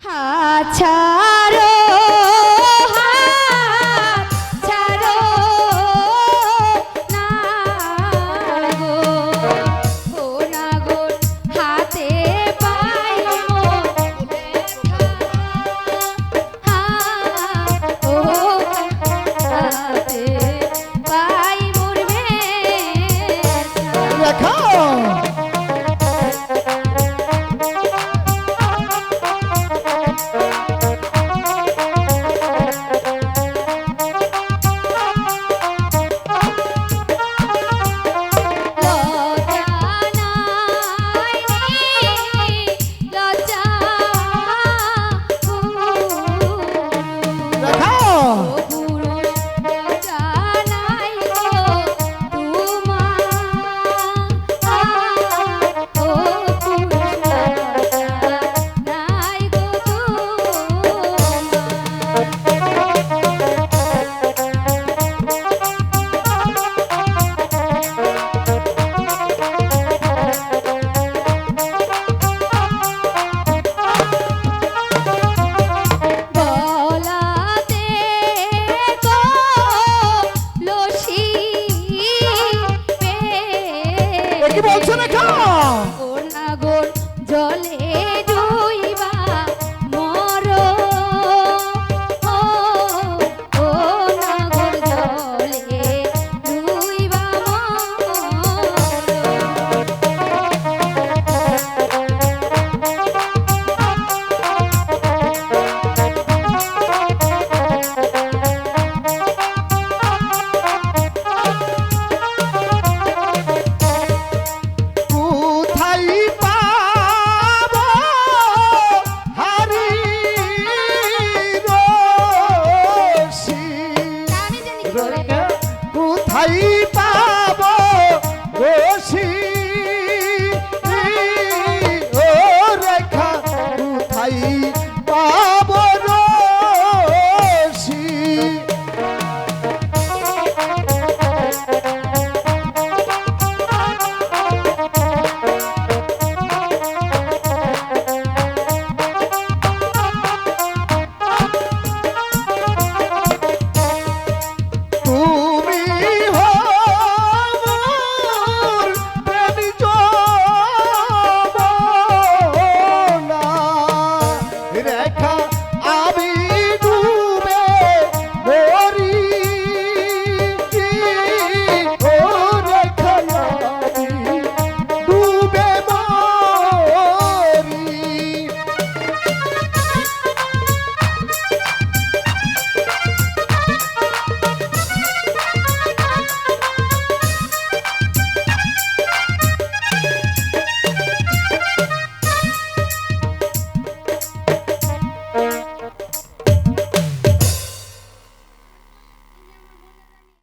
ছাড়ো হাত ছাড়ো না গো ও না গো হাতে পাই মোর ব্যথা ও হাতে পাই মোর ব্যথা কি বলছো না নাগর জলে ডুইবা মরো ও নাগর জলে ডুইবা কোথায় পাবো রশি ও রেখা কোথায় পাবো রশি রেখা